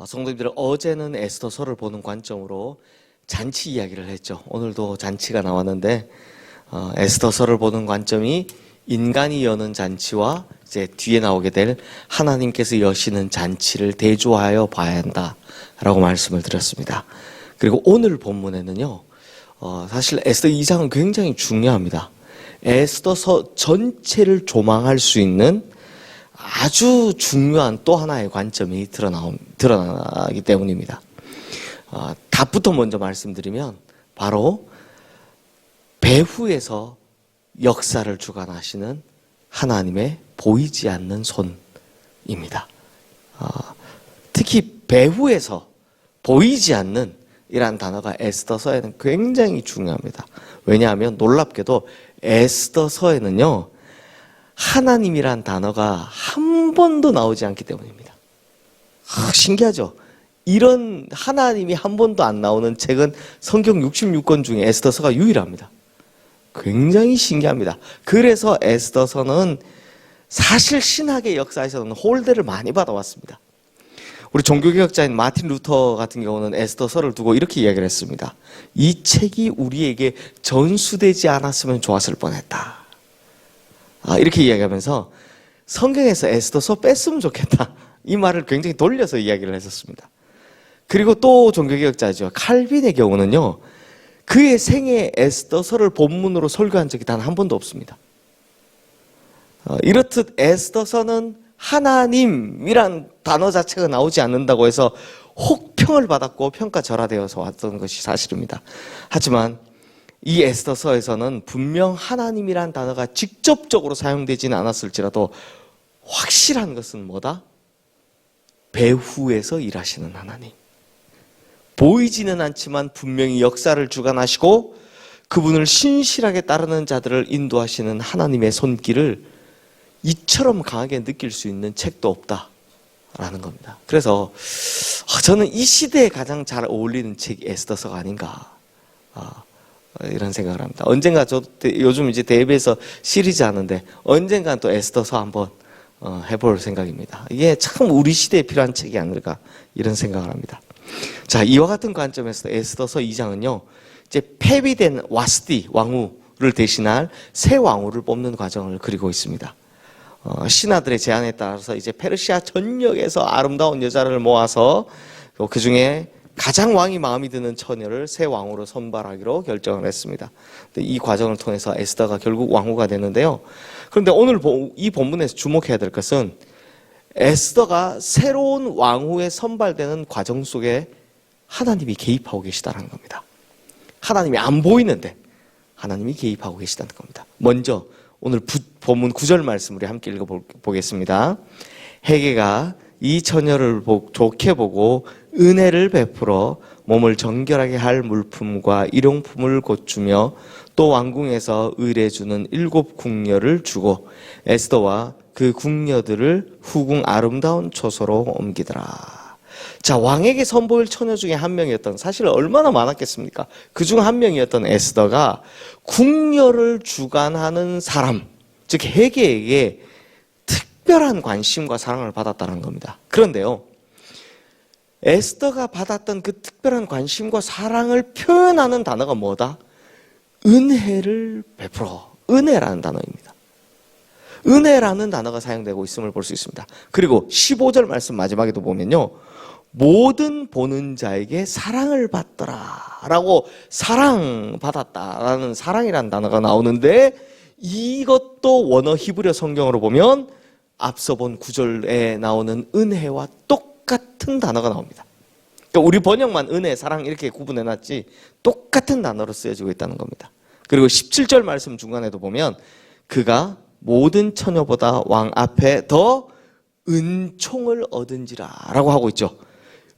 성도님들, 어제는 에스더서를 보는 관점으로 잔치 이야기를 했죠. 오늘도 잔치가 나왔는데 에스더서를 보는 관점이 인간이 여는 잔치와 이제 뒤에 나오게 될 하나님께서 여시는 잔치를 대조하여 봐야 한다라고 말씀을 드렸습니다. 그리고 오늘 본문에는요, 사실 에스더 2장은 굉장히 중요합니다. 에스더서 전체를 조망할 수 있는 아주 중요한 또 하나의 관점이 드러나기 때문입니다. 답부터 먼저 말씀드리면 바로 배후에서 역사를 주관하시는 하나님의 보이지 않는 손입니다. 특히 배후에서 보이지 않는 이란 단어가 에스더서에는 굉장히 중요합니다. 왜냐하면 놀랍게도 에스더서에는요, 하나님이란 단어가 한 번도 나오지 않기 때문입니다. 신기하죠? 이런 하나님이 한 번도 안 나오는 책은 성경 66권 중에 에스더서가 유일합니다. 굉장히 신기합니다. 그래서 에스더서는 사실 신학의 역사에서는 홀대를 많이 받아왔습니다. 우리 종교개혁자인 마틴 루터 같은 경우는 에스더서를 두고 이렇게 이야기를 했습니다. 이 책이 우리에게 전수되지 않았으면 좋았을 뻔했다. 이렇게 이야기하면서 성경에서 에스더서 뺐으면 좋겠다, 이 말을 굉장히 돌려서 이야기를 했었습니다. 그리고 또 종교개혁자죠, 칼빈의 경우는요, 그의 생애 에스더서를 본문으로 설교한 적이 단 한 번도 없습니다. 이렇듯 에스더서는 하나님이란 단어 자체가 나오지 않는다고 해서 혹평을 받았고 평가절하되어서 왔던 것이 사실입니다. 하지만 이 에스더서에서는 분명 하나님이란 단어가 직접적으로 사용되지는 않았을지라도 확실한 것은 뭐다? 배후에서 일하시는 하나님. 보이지는 않지만 분명히 역사를 주관하시고 그분을 신실하게 따르는 자들을 인도하시는 하나님의 손길을 이처럼 강하게 느낄 수 있는 책도 없다라는 겁니다. 그래서 저는 이 시대에 가장 잘 어울리는 책이 에스더서가 아닌가, 이런 생각을 합니다. 언젠가 요즘 이제 대비해서 시리즈 하는데 언젠가 또 에스더서 한번 해볼 생각입니다. 이게 참 우리 시대에 필요한 책이 아닐까, 이런 생각을 합니다. 자, 이와 같은 관점에서 에스더서 2장은요, 이제 폐위된 와스디 왕후를 대신할 새 왕후를 뽑는 과정을 그리고 있습니다. 신하들의 제안에 따라서 이제 페르시아 전역에서 아름다운 여자를 모아서 그 중에 가장 왕이 마음이 드는 처녀를 새 왕후로 선발하기로 결정을 했습니다. 이 과정을 통해서 에스더가 결국 왕후가 되는데요. 그런데 오늘 이 본문에서 주목해야 될 것은 에스더가 새로운 왕후에 선발되는 과정 속에 하나님이 개입하고 계시다는 겁니다. 하나님이 안 보이는데 하나님이 개입하고 계시다는 겁니다. 먼저 오늘 본문 9절 말씀 우리 함께 읽어보겠습니다. 헤게가 이 처녀를 좋게 보고 은혜를 베풀어 몸을 정결하게 할 물품과 일용품을 고추며 또 왕궁에서 의뢰주는 7 궁녀를 주고 에스더와 그 궁녀들을 후궁 아름다운 초소로 옮기더라. 자, 왕에게 선보일 처녀 중에 한 명이었던, 사실 얼마나 많았겠습니까? 그중 한 명이었던 에스더가 궁녀를 주관하는 사람, 즉 헤게에게 특별한 관심과 사랑을 받았다는 겁니다. 그런데요, 에스더가 받았던 그 특별한 관심과 사랑을 표현하는 단어가 뭐다? 은혜를 베풀어. 은혜라는 단어입니다. 은혜라는 단어가 사용되고 있음을 볼 수 있습니다. 그리고 15절 말씀 마지막에도 보면요, 모든 보는 자에게 사랑을 받더라 라고 사랑받았다라는 사랑이라는 단어가 나오는데, 이것도 원어 히브리어 성경으로 보면 앞서 본 9절에 나오는 은혜와 똑같은 단어가 나옵니다. 그러니까 우리 번역만 은혜, 사랑 이렇게 구분해놨지 똑같은 단어로 쓰여지고 있다는 겁니다. 그리고 17절 말씀 중간에도 보면 그가 모든 처녀보다 왕 앞에 더 은총을 얻은지라 라고 하고 있죠.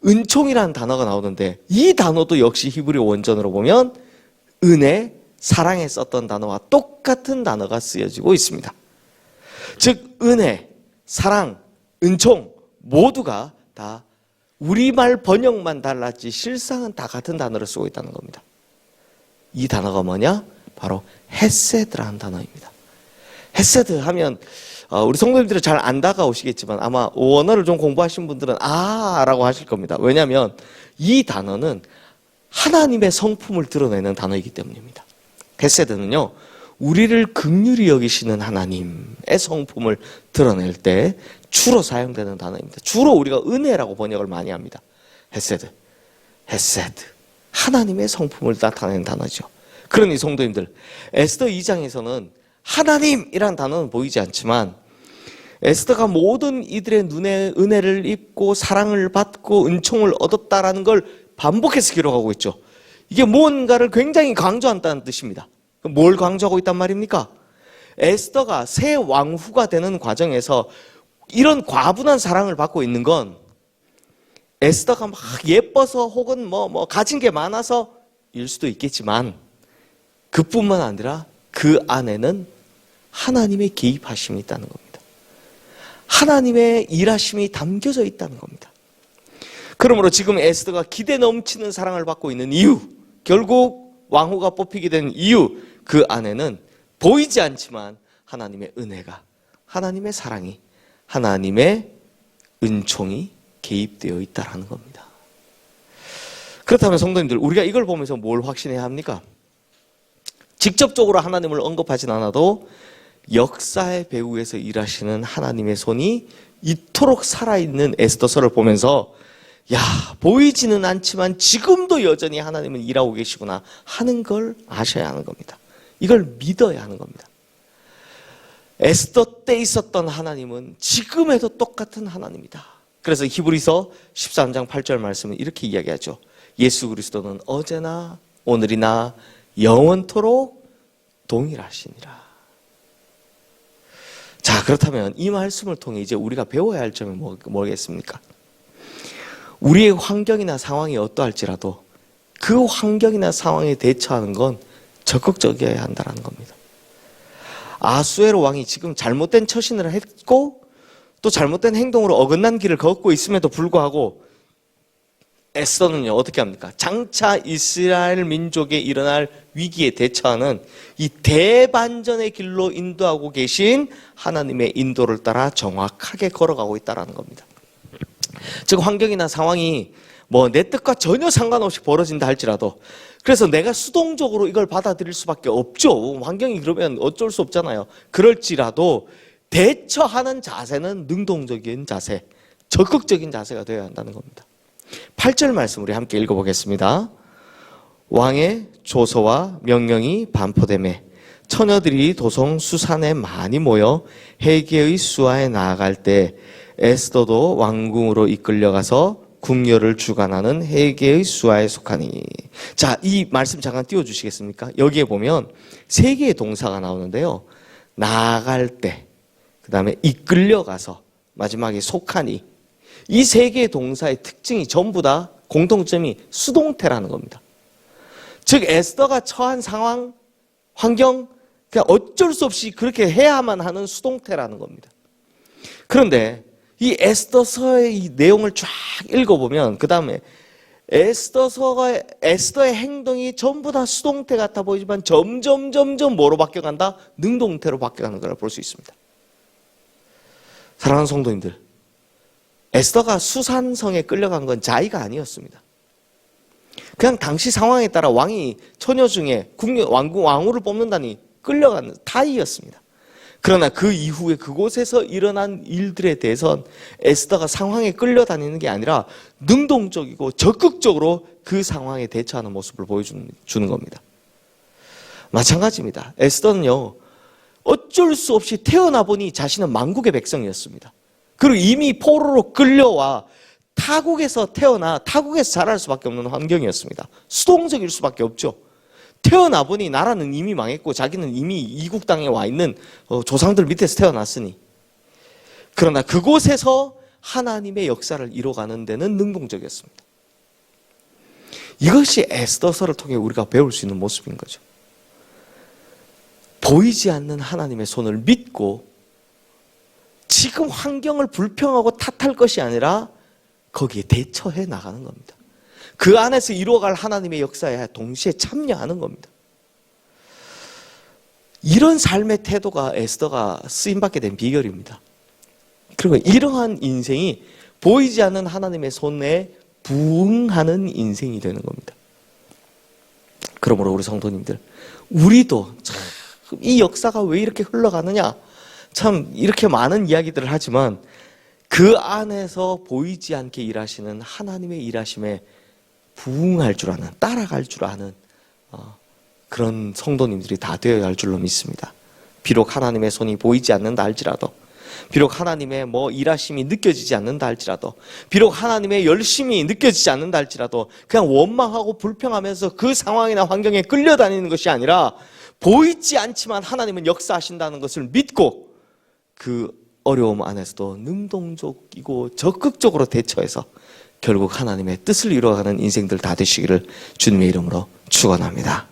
은총이라는 단어가 나오는데 이 단어도 역시 히브리 원전으로 보면 은혜, 사랑에 썼던 단어와 똑같은 단어가 쓰여지고 있습니다. 즉 은혜, 사랑, 은총 모두가 다 우리말 번역만 달랐지 실상은 다 같은 단어를 쓰고 있다는 겁니다. 이 단어가 뭐냐? 바로 헤세드라는 단어입니다. 헤세드 하면 우리 성도님들은 잘 안 다가오시겠지만 아마 원어를 좀 공부하신 분들은 라고 하실 겁니다. 왜냐하면 이 단어는 하나님의 성품을 드러내는 단어이기 때문입니다. 헤세드는요, 우리를 긍휼히 여기시는 하나님의 성품을 드러낼 때 주로 사용되는 단어입니다. 주로 우리가 은혜라고 번역을 많이 합니다. 헤세드. 하나님의 성품을 나타내는 단어죠. 그러니 성도님들, 에스더 2장에서는 하나님이란 단어는 보이지 않지만 에스더가 모든 이들의 눈에 은혜를 입고 사랑을 받고 은총을 얻었다라는 걸 반복해서 기록하고 있죠. 이게 무언가를 굉장히 강조한다는 뜻입니다. 뭘 강조하고 있단 말입니까? 에스더가 새 왕후가 되는 과정에서 이런 과분한 사랑을 받고 있는 건 에스더가 막 예뻐서 혹은 뭐 가진 게 많아서 일 수도 있겠지만 그뿐만 아니라 그 안에는 하나님의 개입하심이 있다는 겁니다. 하나님의 일하심이 담겨져 있다는 겁니다. 그러므로 지금 에스더가 기대 넘치는 사랑을 받고 있는 이유, 결국 왕후가 뽑히게 된 이유, 그 안에는 보이지 않지만 하나님의 은혜가, 하나님의 사랑이, 하나님의 은총이 개입되어 있다는 겁니다. 그렇다면 성도님들, 우리가 이걸 보면서 뭘 확신해야 합니까? 직접적으로 하나님을 언급하진 않아도 역사의 배후에서 일하시는 하나님의 손이 이토록 살아있는 에스더서를 보면서 보이지는 않지만 지금도 여전히 하나님은 일하고 계시구나 하는 걸 아셔야 하는 겁니다. 이걸 믿어야 하는 겁니다. 에스더 때 있었던 하나님은 지금에도 똑같은 하나님이다. 그래서 히브리서 13장 8절 말씀은 이렇게 이야기하죠. 예수 그리스도는 어제나 오늘이나 영원토록 동일하시니라. 자, 그렇다면 이 말씀을 통해 이제 우리가 배워야 할 점은 뭐겠습니까? 우리의 환경이나 상황이 어떠할지라도 그 환경이나 상황에 대처하는 건 적극적이어야 한다는 겁니다. 아수에로 왕이 지금 잘못된 처신을 했고 또 잘못된 행동으로 어긋난 길을 걷고 있음에도 불구하고 에스더는요, 어떻게 합니까? 장차 이스라엘 민족에 일어날 위기에 대처하는 이 대반전의 길로 인도하고 계신 하나님의 인도를 따라 정확하게 걸어가고 있다는 겁니다. 즉 환경이나 상황이 내 뜻과 전혀 상관없이 벌어진다 할지라도, 그래서 내가 수동적으로 이걸 받아들일 수밖에 없죠. 환경이 그러면 어쩔 수 없잖아요. 그럴지라도 대처하는 자세는 능동적인 자세, 적극적인 자세가 되어야 한다는 겁니다. 8절 말씀 우리 함께 읽어보겠습니다. 왕의 조서와 명령이 반포되매 처녀들이 도성 수산에 많이 모여 헤게의 수하에 나아갈 때 에스더도 왕궁으로 이끌려가서 궁녀를 주관하는 헤게의 수하에 속하니. 자, 이 말씀 잠깐 띄워주시겠습니까? 여기에 보면 세 개의 동사가 나오는데요. 나아갈 때, 그 다음에 이끌려가서, 마지막에 속하니. 이 세 개의 동사의 특징이 전부 다 공통점이 수동태라는 겁니다. 즉 에스더가 처한 상황, 환경, 그냥 어쩔 수 없이 그렇게 해야만 하는 수동태라는 겁니다. 그런데 이 에스더서의 이 내용을 쫙 읽어보면 그 다음에 에스더의 행동이 전부 다 수동태 같아 보이지만 점점 뭐로 바뀌어간다? 능동태로 바뀌어가는 걸 볼 수 있습니다. 사랑하는 성도님들, 에스더가 수산성에 끌려간 건 자의가 아니었습니다. 그냥 당시 상황에 따라 왕이 처녀 중에 왕후를 뽑는다니 끌려간 타의였습니다. 그러나 그 이후에 그곳에서 일어난 일들에 대해선 에스더가 상황에 끌려다니는 게 아니라 능동적이고 적극적으로 그 상황에 대처하는 모습을 보여주는 겁니다. 마찬가지입니다. 에스더는요, 어쩔 수 없이 태어나 보니 자신은 만국의 백성이었습니다. 그리고 이미 포로로 끌려와 타국에서 태어나 타국에서 자랄 수밖에 없는 환경이었습니다. 수동적일 수밖에 없죠. 태어나 보니 나라는 이미 망했고 자기는 이미 이국 땅에 와 있는 조상들 밑에서 태어났으니. 그러나 그곳에서 하나님의 역사를 이뤄가는 데는 능동적이었습니다. 이것이 에스더서를 통해 우리가 배울 수 있는 모습인 거죠. 보이지 않는 하나님의 손을 믿고 지금 환경을 불평하고 탓할 것이 아니라 거기에 대처해 나가는 겁니다. 그 안에서 이루어갈 하나님의 역사에 동시에 참여하는 겁니다. 이런 삶의 태도가 에스더가 쓰임받게 된 비결입니다. 그리고 이러한 인생이 보이지 않는 하나님의 손에 부응하는 인생이 되는 겁니다. 그러므로 우리 성도님들, 우리도 참 이 역사가 왜 이렇게 흘러가느냐, 참 이렇게 많은 이야기들을 하지만 그 안에서 보이지 않게 일하시는 하나님의 일하심에 부응할 줄 아는, 따라갈 줄 아는 그런 성도님들이 다 되어야 할 줄로 믿습니다. 비록 하나님의 손이 보이지 않는다 할지라도, 비록 하나님의 일하심이 느껴지지 않는다 할지라도, 비록 하나님의 열심이 느껴지지 않는다 할지라도 그냥 원망하고 불평하면서 그 상황이나 환경에 끌려다니는 것이 아니라 보이지 않지만 하나님은 역사하신다는 것을 믿고 그 어려움 안에서도 능동적이고 적극적으로 대처해서 결국 하나님의 뜻을 이루어가는 인생들 다 되시기를 주님의 이름으로 축원합니다.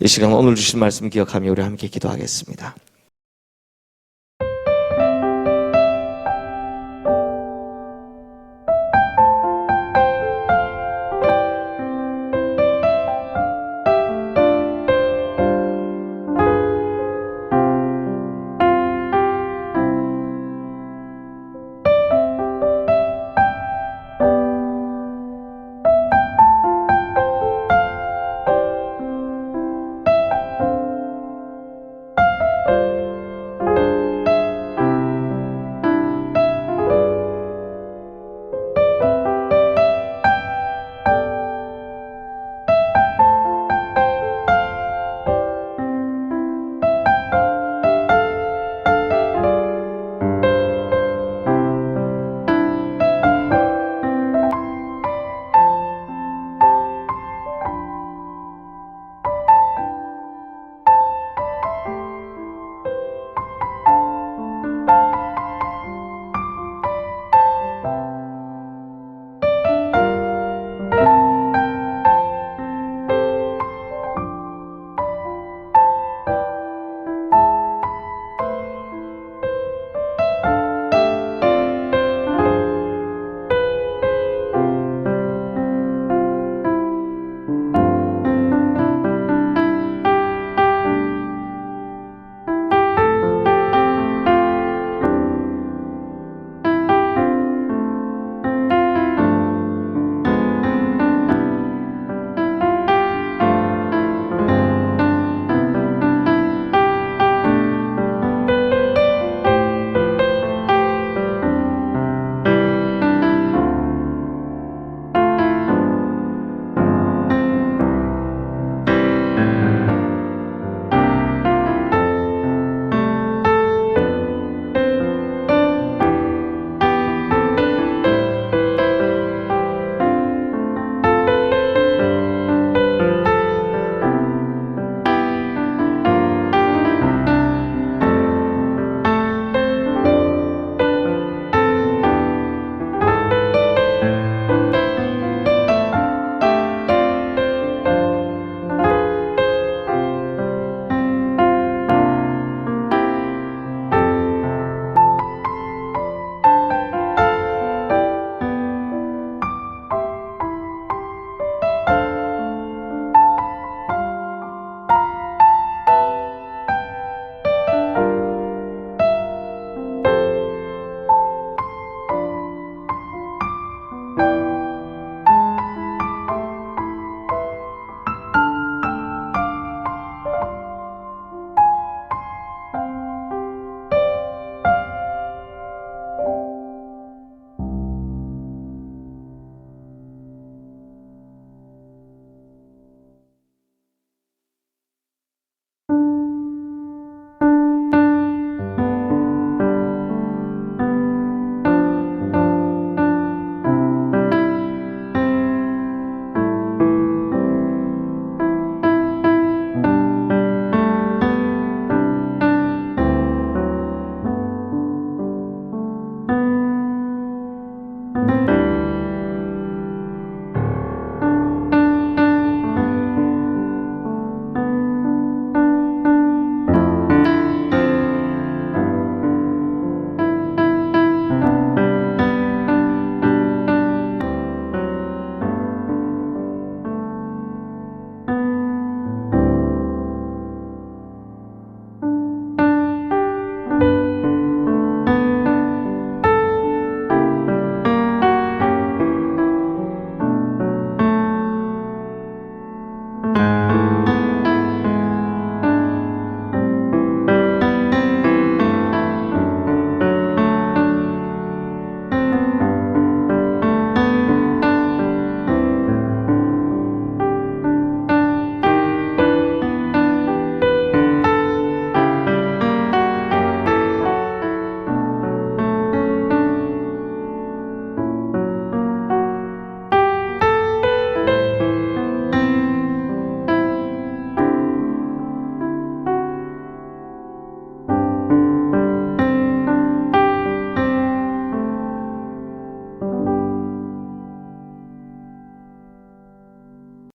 이 시간 오늘 주신 말씀 기억하며 우리 함께 기도하겠습니다.